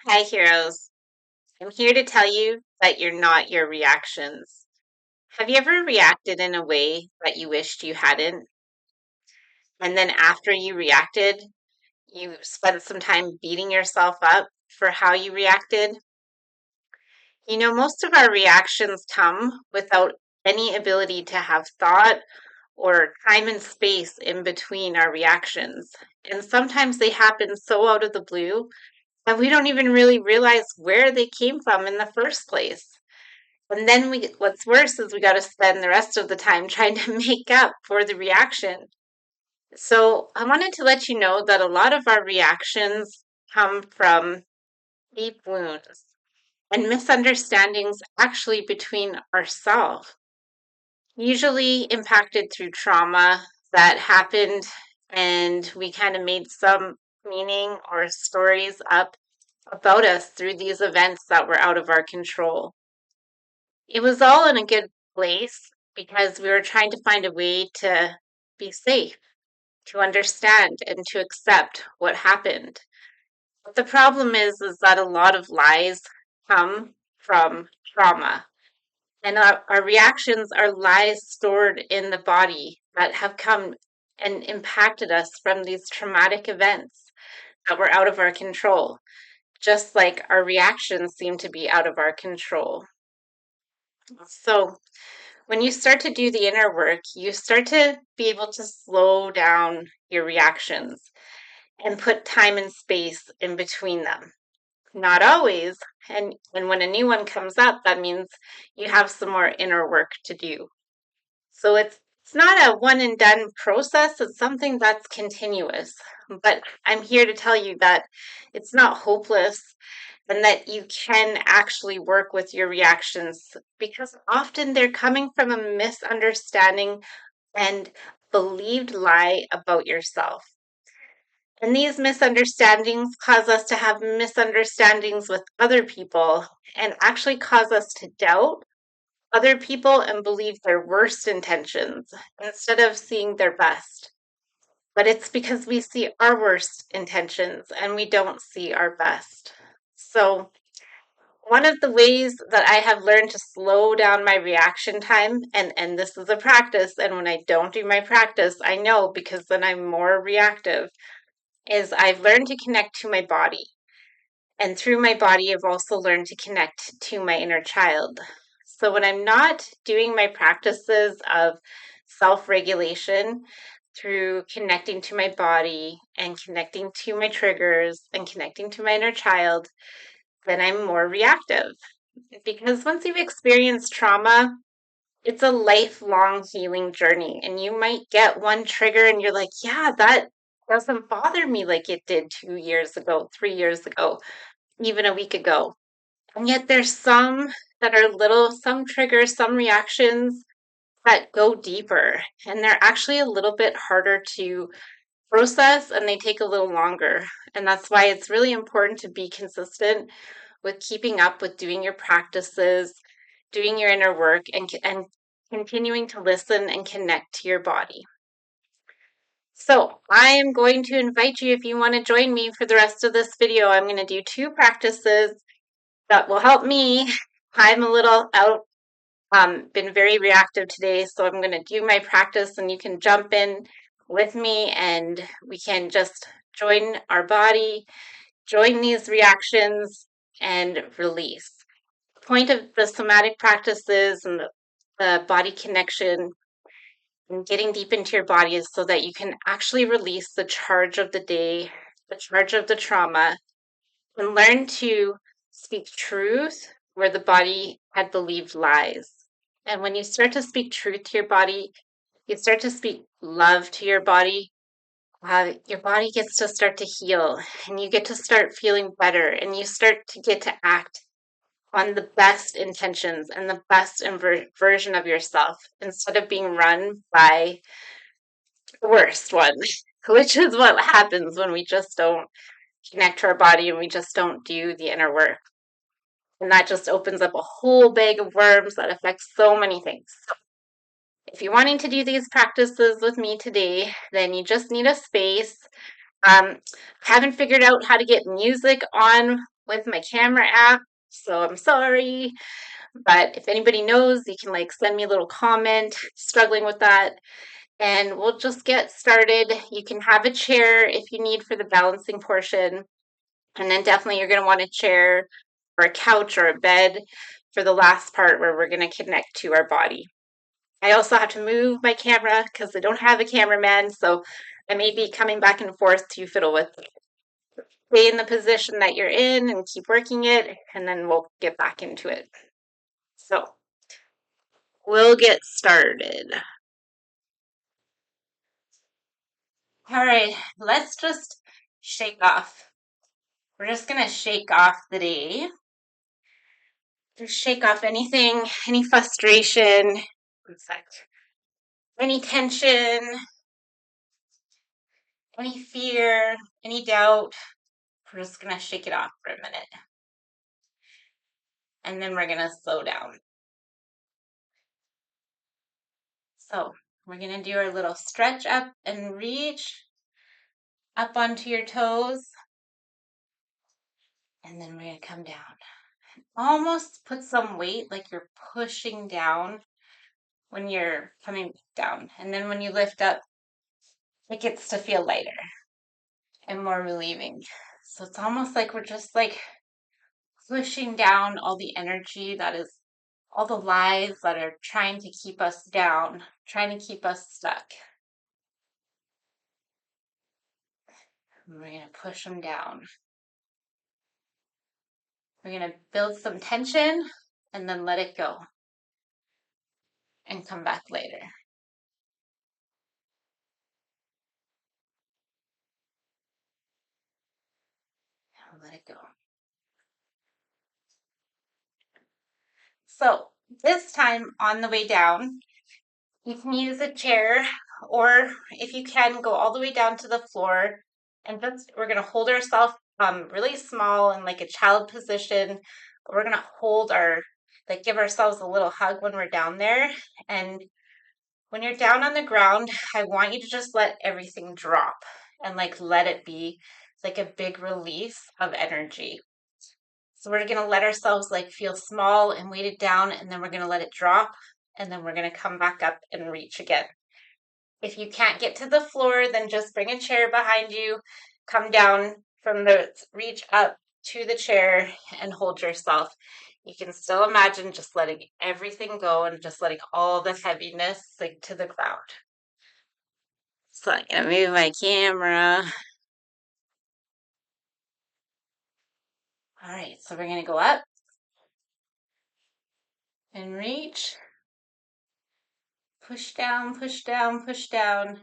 Hi, heroes. I'm here to tell you that you're not your reactions. Have you ever reacted in a way that you wished you hadn't? And then after you reacted, you spent some time beating yourself up for how you reacted? Most of our reactions come without any ability to have thought or time and space in between our reactions. And sometimes they happen so out of the blue that we don't even really realize where they came from in the first place. And then what's worse is we got to spend the rest of the time trying to make up for the reaction. So I wanted to let you know that a lot of our reactions come from deep wounds and misunderstandings actually between ourselves, usually impacted through trauma that happened and we kind of made some meaning or stories up about us through these events that were out of our control. It was all in a good place because we were trying to find a way to be safe, to understand, and to accept what happened. But the problem is that a lot of lies come from trauma, and our reactions are lies stored in the body that have come and impacted us from these traumatic events that were out of our control, just like our reactions seem to be out of our control. So, when you start to do the inner work, you start to be able to slow down your reactions and put time and space in between them. Not always. And when a new one comes up, that means you have some more inner work to do. So it's not a one and done process, it's something that's continuous. But I'm here to tell you that it's not hopeless and that you can actually work with your reactions because often they're coming from a misunderstanding and believed lie about yourself. And these misunderstandings cause us to have misunderstandings with other people and actually cause us to doubt other people and believe their worst intentions instead of seeing their best. But it's because we see our worst intentions and we don't see our best. So, one of the ways that I have learned to slow down my reaction time, and this is a practice, and when I don't do my practice, I know because then I'm more reactive, is I've learned to connect to my body. And through my body, I've also learned to connect to my inner child. So when I'm not doing my practices of self regulation through connecting to my body and connecting to my triggers and connecting to my inner child, then I'm more reactive. Because once you've experienced trauma, it's a lifelong healing journey. And you might get one trigger and you're like, yeah, that doesn't bother me like it did 2 years ago, 3 years ago, even a week ago. And yet there's some that are little, some triggers, some reactions that go deeper. And they're actually a little bit harder to process and they take a little longer. And that's why it's really important to be consistent with keeping up with doing your practices, doing your inner work, and continuing to listen and connect to your body. So I am going to invite you, if you want to join me for the rest of this video, I'm going to do 2 practices that will help me. I'm a little out, been very reactive today, so I'm going to do my practice and you can jump in with me and we can just join our body, join these reactions, and release. The point of the somatic practices and the body connection and getting deep into your body is so that you can actually release the charge of the day, the charge of the trauma, and learn to speak truth where the body had believed lies. And when you start to speak truth to your body, you start to speak love to your body gets to start to heal and you get to start feeling better and you start to get to act on the best intentions and the best version of yourself instead of being run by the worst one, which is what happens when we just don't connect to our body and we just don't do the inner work. And that just opens up a whole bag of worms that affects so many things. So if you're wanting to do these practices with me today, then you just need a space. Haven't figured out how to get music on with my camera app, so I'm sorry. But if anybody knows, you can like send me a little comment struggling with that, and we'll just get started. You can have a chair if you need for the balancing portion, and then definitely you're going to want a chair or a couch or a bed for the last part where we're going to connect to our body. I also have to move my camera because I don't have a cameraman, so I may be coming back and forth to fiddle with. Stay in the position that you're in and keep working it, and then we'll get back into it. So we'll get started. All right, let's just shake off. We're just going to shake off the day. Just shake off anything, any frustration, any tension, any fear, any doubt. We're just going to shake it off for a minute. And then we're going to slow down. So we're going to do our little stretch up and reach up onto your toes. And then we're going to come down. Almost put some weight like you're pushing down when you're coming down. And then when you lift up, it gets to feel lighter and more relieving. So it's almost like we're just like pushing down all the energy that is, all the lies that are trying to keep us down, trying to keep us stuck. And we're going to push them down. We're going to build some tension and then let it go and come back later. Let it go. So this time on the way down, you can use a chair, or if you can, go all the way down to the floor. And just we're going to hold ourselves really small in like a child position. We're going to hold our, like give ourselves a little hug when we're down there. And when you're down on the ground, I want you to just let everything drop and like let it be. It's like a big release of energy. So we're going to let ourselves like feel small and weighted down, and then we're going to let it drop, and then we're going to come back up and reach again. If you can't get to the floor, then just bring a chair behind you, come down from the reach up to the chair and hold yourself. You can still imagine just letting everything go and just letting all the heaviness sink to the ground. So I'm going to move my camera. All right, so we're going to go up and reach. Push down, push down, push down,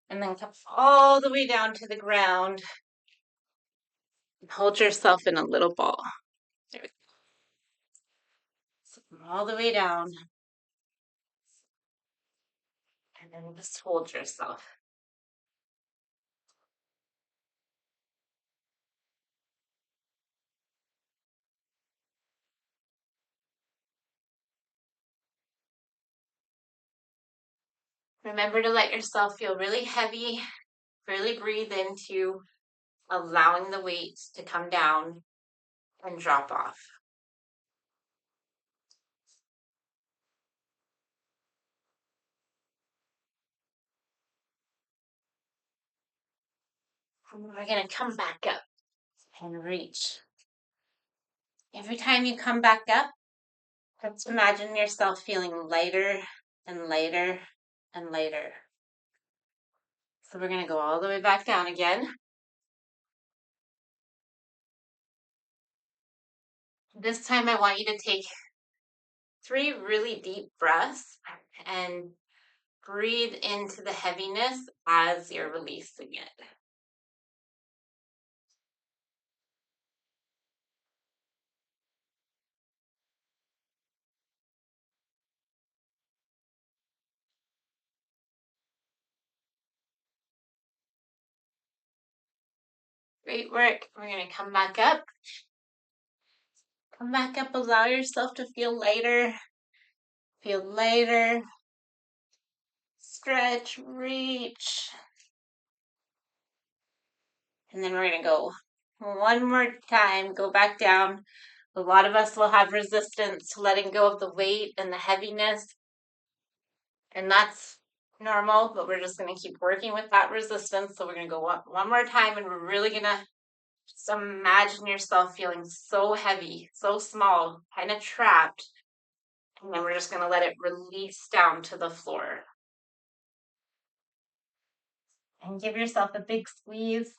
and then come all the way down to the ground. And hold yourself in a little ball. There we go. So come all the way down. And then just hold yourself. Remember to let yourself feel really heavy. Really breathe into allowing the weight to come down and drop off. And we're going to come back up and reach. Every time you come back up, just imagine yourself feeling lighter and lighter and lighter. So we're going to go all the way back down again. This time I want you to take 3 really deep breaths and breathe into the heaviness as you're releasing it. Great work. We're going to come back up. Come back up. Allow yourself to feel lighter. Feel lighter. Stretch, reach. And then we're going to go One more time, go back down. A lot of us will have resistance to letting go of the weight and the heaviness, and that's normal, but we're just going to keep working with that resistance. So we're going to go one more time, and we're really going to just imagine yourself feeling so heavy, so small, kind of trapped. And then we're just going to let it release down to the floor. And give yourself a big squeeze.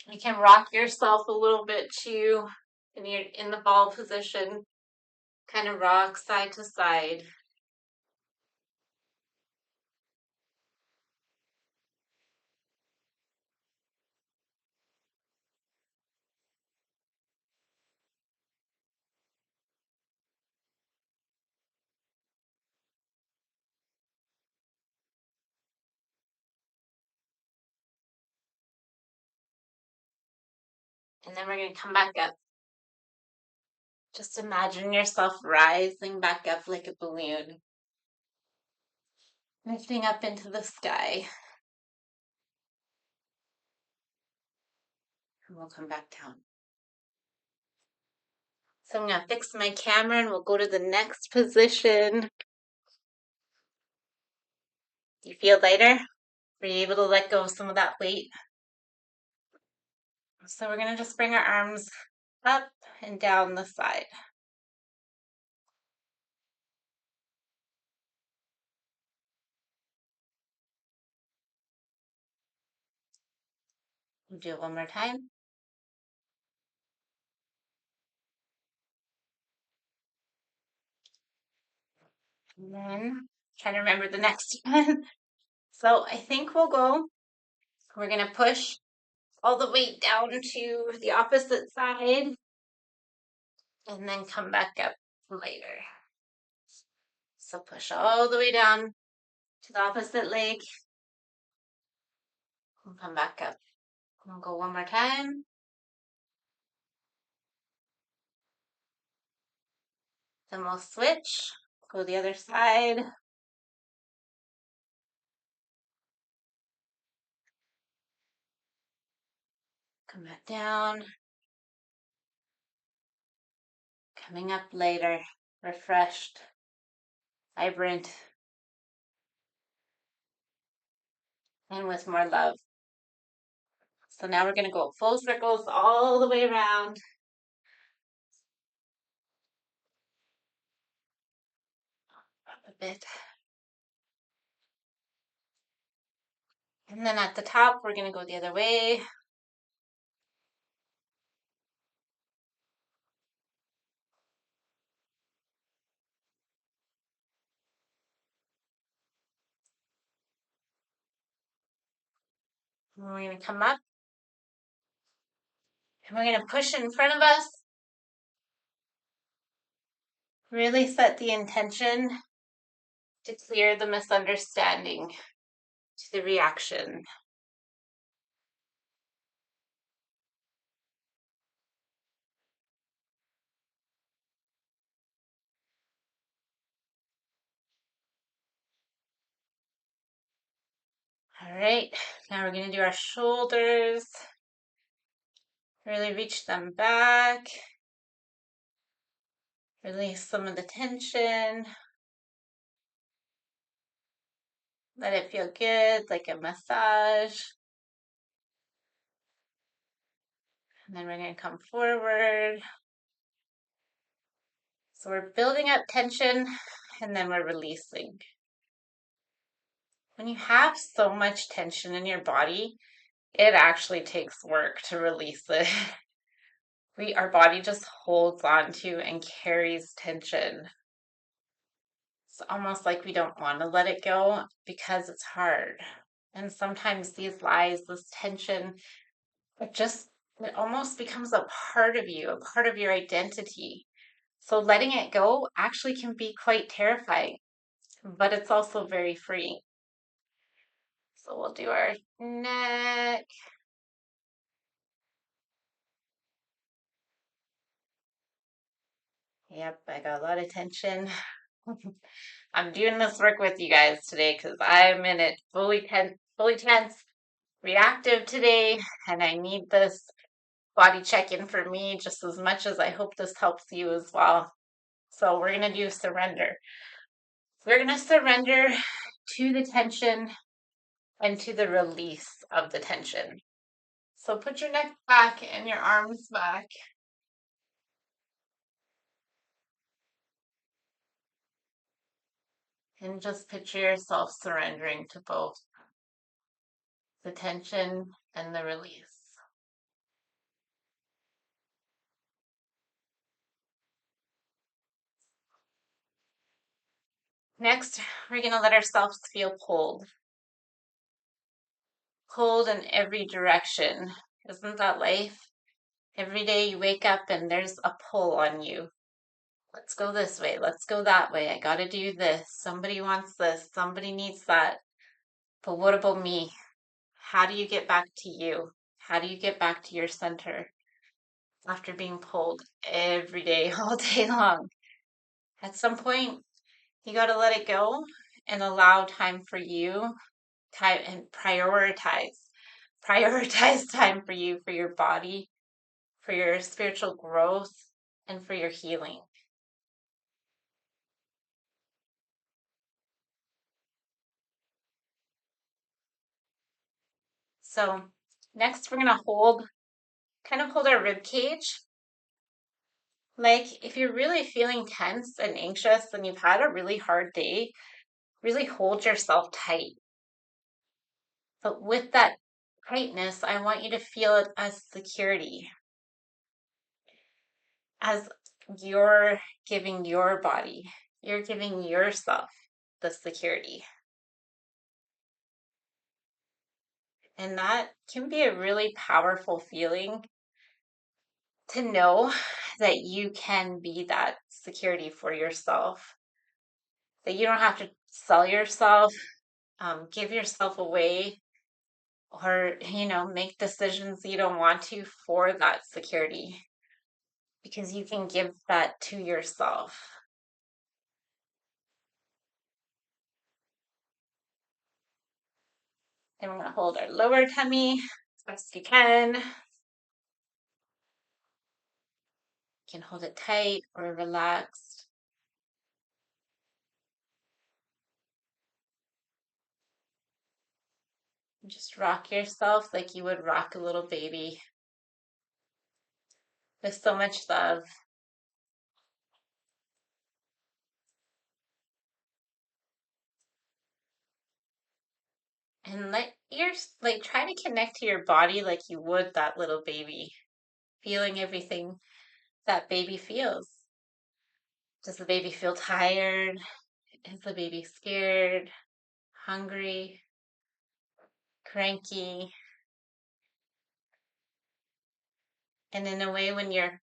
You can rock yourself a little bit too in the ball position. Kind of rock side to side. And then we're going to come back up. Just imagine yourself rising back up like a balloon, lifting up into the sky. And we'll come back down. So I'm going to fix my camera and we'll go to the next position. Do you feel lighter? Were you able to let go of some of that weight? So we're going to just bring our arms up and down the side. We'll do it one more time. And then trying to remember the next one. So I think we're going to push all the weight down to the opposite side and then come back up later. So push all the way down to the opposite leg and come back up. We'll go one more time. Then we'll switch, go the other side. Come back down. Coming up later, refreshed, vibrant, and with more love. So now we're going to go full circles all the way around. Up a bit. And then at the top, we're going to go the other way. And we're going to come up. And we're going to push in front of us. Really set the intention to clear the misunderstanding to the reaction. All right, now we're going to do our shoulders. Really reach them back. Release some of the tension. Let it feel good, like a massage. And then we're going to come forward. So we're building up tension and then we're releasing. When you have so much tension in your body, it actually takes work to release it. Our body just holds on to and carries tension. It's almost like we don't want to let it go because it's hard. And sometimes these lies, this tension, it almost becomes a part of you, a part of your identity. So letting it go actually can be quite terrifying, but it's also very free. So we'll do our neck. Yep, I got a lot of tension. I'm doing this work with you guys today because I'm in it fully tense, reactive today, and I need this body check-in for me just as much as I hope this helps you as well. So we're gonna do surrender. We're gonna surrender to the tension and to the release of the tension. So put your neck back and your arms back. And just picture yourself surrendering to both the tension and the release. Next, we're going to let ourselves feel pulled. Pulled in every direction. Isn't that life? Every day you wake up and there's a pull on you. Let's go this way. Let's go that way. I got to do this. Somebody wants this. Somebody needs that. But what about me? How do you get back to you? How do you get back to your center after being pulled every day, all day long? At some point, you got to let it go and allow time for you, time and prioritize time for you, for your body, for your spiritual growth, and for your healing. So next we're gonna kind of hold our rib cage. Like if you're really feeling tense and anxious and you've had a really hard day, really hold yourself tight. But with that tightness, I want you to feel it as security, as you're giving your body, you're giving yourself the security. And that can be a really powerful feeling to know that you can be that security for yourself, that you don't have to sell yourself, give yourself away, or, make decisions you don't want to for that security because you can give that to yourself. And we're going to hold our lower tummy as best you can. You can hold it tight or relaxed. Just rock yourself like you would rock a little baby with so much love. And let your like try to connect to your body like you would that little baby, feeling everything that baby feels. Does the baby feel tired? Is the baby scared, hungry, cranky? And in a way, when you're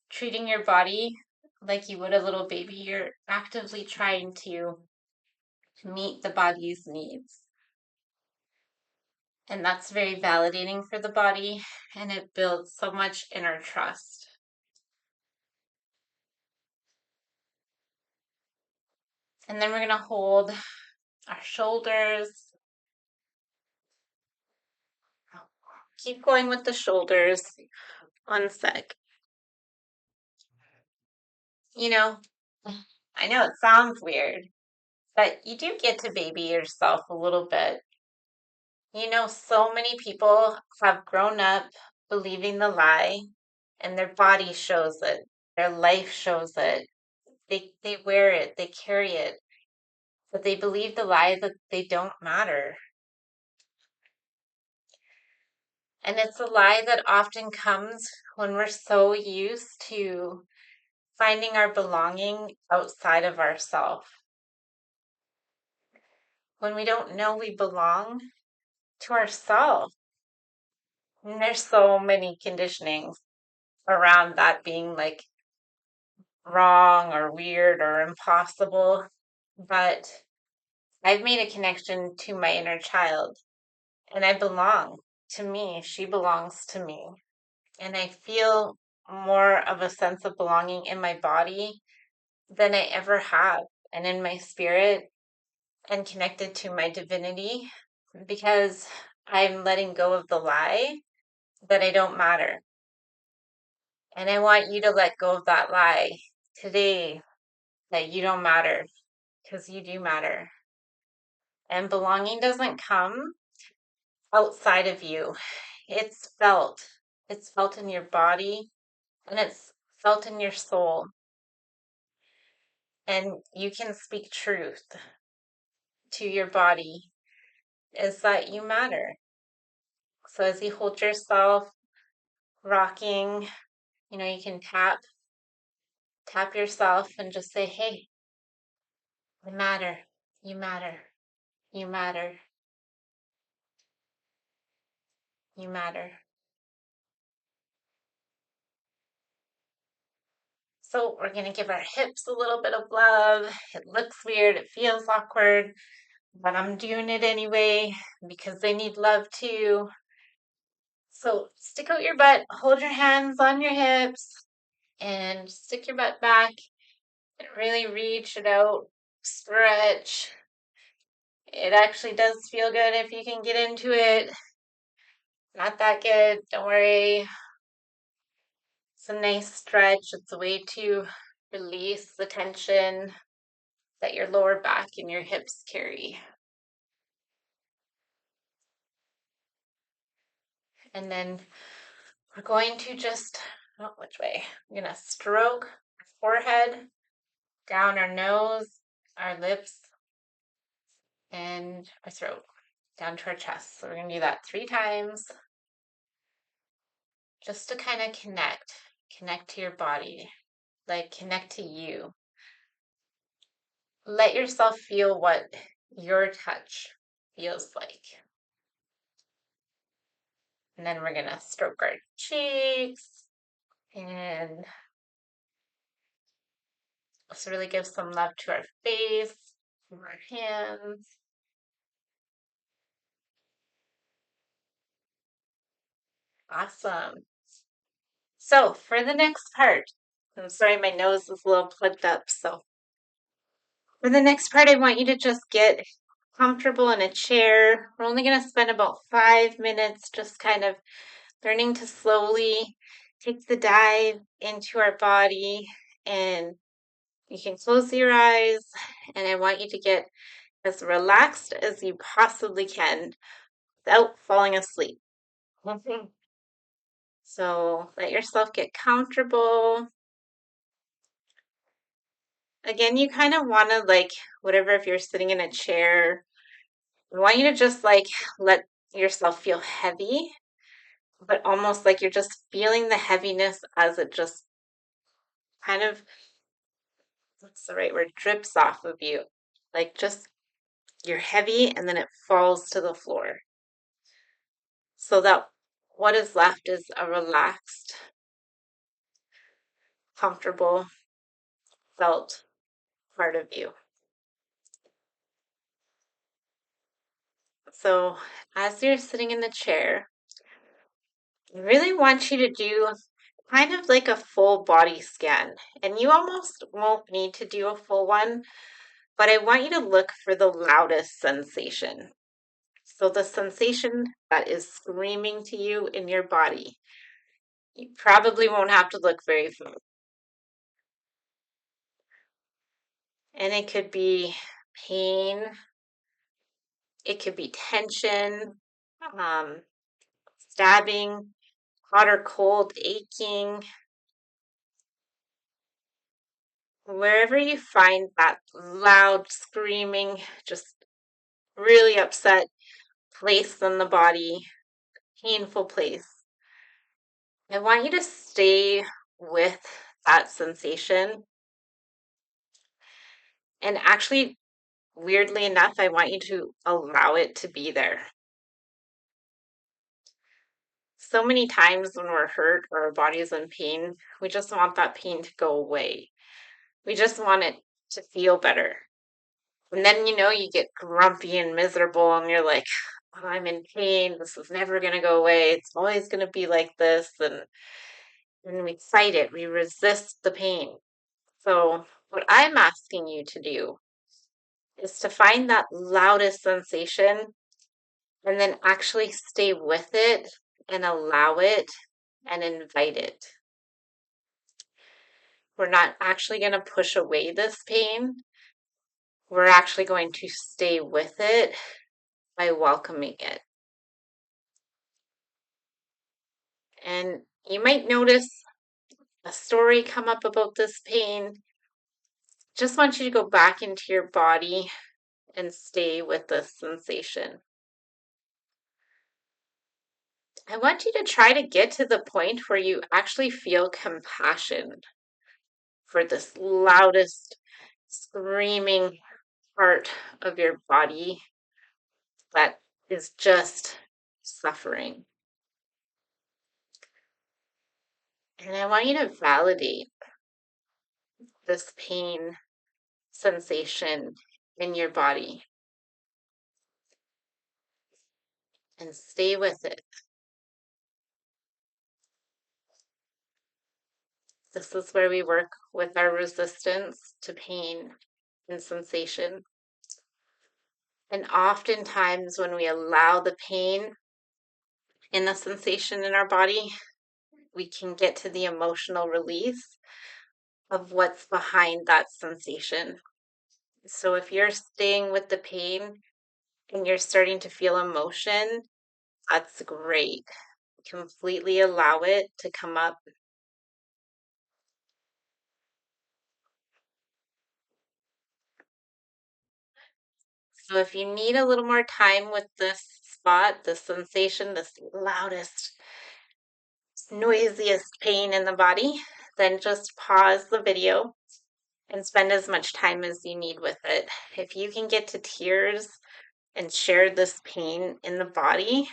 treating your body like you would a little baby, you're actively trying to meet the body's needs. And that's very validating for the body, and it builds so much inner trust. And then we're going to hold our shoulders. Keep going with the shoulders. One sec. You know, I know it sounds weird, but you do get to baby yourself a little bit. So many people have grown up believing the lie, and their body shows it, their life shows it. They wear it, they carry it, but they believe the lie that they don't matter. And it's a lie that often comes when we're so used to finding our belonging outside of ourselves. When we don't know we belong to ourselves. And there's so many conditionings around that being like wrong or weird or impossible. But I've made a connection to my inner child and I belong to me. She belongs to me. And I feel more of a sense of belonging in my body than I ever have and in my spirit and connected to my divinity because I'm letting go of the lie that I don't matter. And I want you to let go of that lie today that you don't matter because you do matter. And belonging doesn't come outside of you. It's felt. It's felt in your body and it's felt in your soul. And you can speak truth to your body is that you matter. So as you hold yourself rocking, you can tap yourself and just say, hey, I matter. You matter. You matter. You matter. So we're going to give our hips a little bit of love. It looks weird. It feels awkward, but I'm doing it anyway because they need love too. So stick out your butt, hold your hands on your hips, and stick your butt back and really reach it out. Stretch. It actually does feel good if you can get into it. Not that good, don't worry. It's a nice stretch. It's a way to release the tension that your lower back and your hips carry. And then we're going to just, oh, which way? We're going to stroke our forehead, down our nose, our lips, and our throat, down to our chest. So we're going to do that 3 times just to kind of connect to your body, like connect to you. Let yourself feel what your touch feels like. And then we're going to stroke our cheeks and let's really give some love to our face, our hands. Awesome. So for the next part, I'm sorry, my nose is a little plugged up. So for the next part, I want you to just get comfortable in a chair. We're only going to spend about 5 minutes just kind of learning to slowly take the dive into our body. And you can close your eyes, and I want you to get as relaxed as you possibly can without falling asleep. So let yourself get comfortable. Again, you kind of want to whatever, if you're sitting in a chair, I want you to just let yourself feel heavy, but almost like you're just feeling the heaviness as it just kind of, what's the right word, drips off of you. Like just you're heavy and then it falls to the floor. So that what is left is a relaxed, comfortable, felt part of you. So as you're sitting in the chair, I really want you to do kind of like a full body scan. And you almost won't need to do a full one, but I want you to look for the loudest sensation. So the sensation that is screaming to you in your body. You probably won't have to look very far. And it could be pain, it could be tension, um, stabbing, hot or cold, aching. Wherever you find that loud screaming, just really upset place in the body, painful place, I want you to stay with that sensation. And actually, weirdly enough, I want you to allow it to be there. So many times when we're hurt or our body is in pain, we just want that pain to go away. We just want it to feel better. And then, you get grumpy and miserable and you're like, oh, I'm in pain. This is never going to go away. It's always going to be like this. And we fight it. We resist the pain. So What I'm asking you to do is to find that loudest sensation and then actually stay with it and allow it and invite it. We're not actually going to push away this pain. We're actually going to stay with it by welcoming it. And you might notice a story come up about this pain. Just want you to go back into your body and stay with this sensation. I want you to try to get to the point where you actually feel compassion for this loudest screaming part of your body that is just suffering. And I want you to validate this pain sensation in your body and stay with it. This is where we work with our resistance to pain and sensation. And oftentimes, when we allow the pain and the sensation in our body, we can get to the emotional release of what's behind that sensation. So, if you're staying with the pain and you're starting to feel emotion, that's great. Completely allow it to come up. So if you need a little more time with this spot, this sensation, this loudest, noisiest pain in the body, then just pause the video and spend as much time as you need with it. If you can get to tears and share this pain in the body,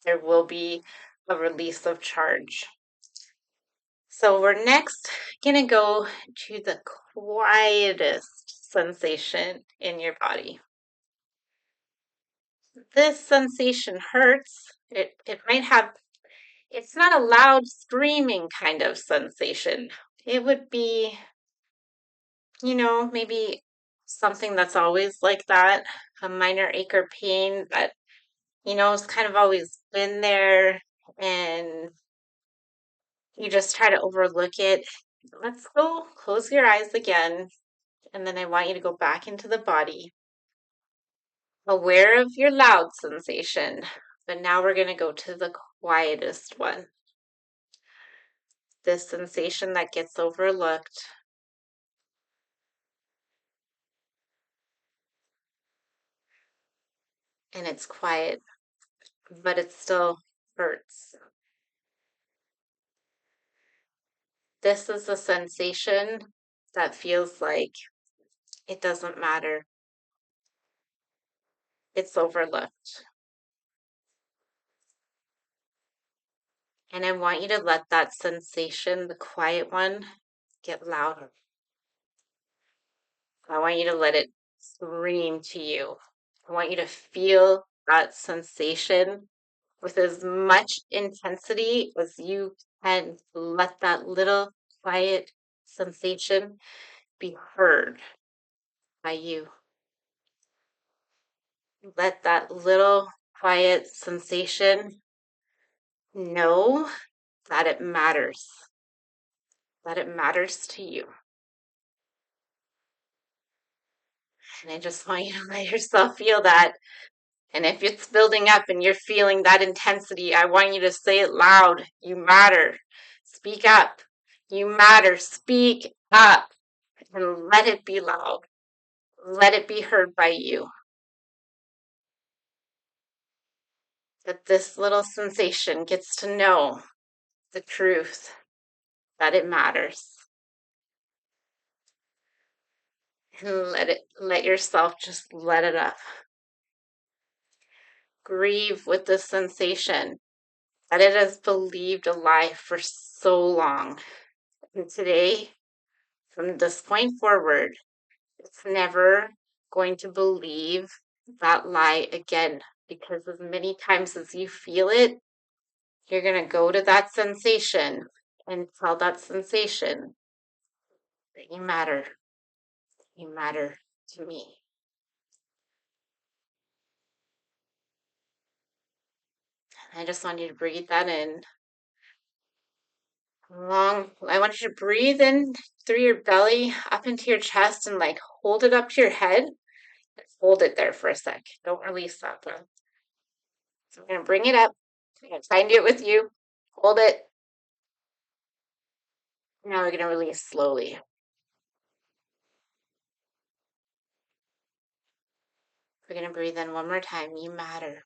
there will be a release of charge. So we're next going to go to the quietest sensation in your body. This sensation hurts. It might have, it's not a loud screaming kind of sensation. It would be, maybe something that's always like that, a minor ache or pain that, it's kind of always been there and you just try to overlook it. Let's go close your eyes again. And then I want you to go back into the body, aware of your loud sensation. But now we're going to go to the quietest one. This sensation that gets overlooked. And it's quiet, but it still hurts. This is a sensation that feels like it doesn't matter. It's overlooked. And I want you to let that sensation, the quiet one, get louder. I want you to let it scream to you. I want you to feel that sensation with as much intensity as you can. Let that little quiet sensation be heard by you. Let that little quiet sensation know that it matters, that it matters to you. And I just want you to let yourself feel that. And if it's building up and you're feeling that intensity, I want you to say it loud. You matter. Speak up. You matter. Speak up and let it be loud. Let it be heard by you. That this little sensation gets to know the truth, that it matters. And let yourself just let it up. Grieve with the sensation that it has believed a lie for so long. And today, from this point forward, it's never going to believe that lie again, because as many times as you feel it, you're going to go to that sensation and tell that sensation that you matter. You matter to me. I just want you to breathe that in. I want you to breathe in through your belly up into your chest and like hold it up to your head. Hold it there for a sec. Don't release that breath. So I'm going to bring it up. I'm going to try and do it with you. Hold it. Now we're going to release slowly. We're going to breathe in one more time. You matter.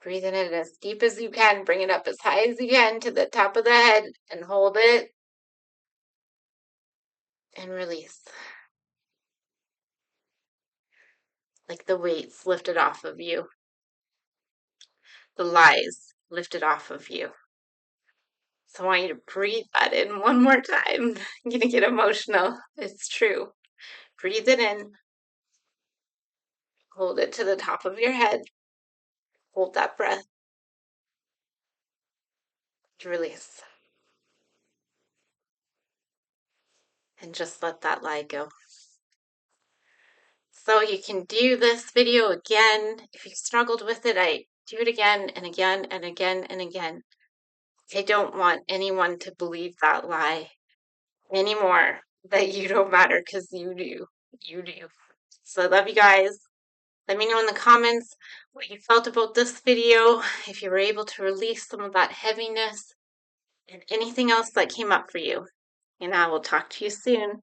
Breathe in it as deep as you can. Bring it up as high as you can to the top of the head and hold it. And release. Like the weights lifted off of you. The lies lifted off of you. So I want you to breathe that in one more time. I'm going to get emotional. It's true. Breathe it in. Hold it to the top of your head. Hold that breath. Release. And just let that lie go. So you can do this video again. If you struggled with it, I do it again and again and again and again. I don't want anyone to believe that lie anymore, that you don't matter, because you do. You do. So I love you guys. Let me know in the comments what you felt about this video, if you were able to release some of that heaviness and anything else that came up for you. And I will talk to you soon.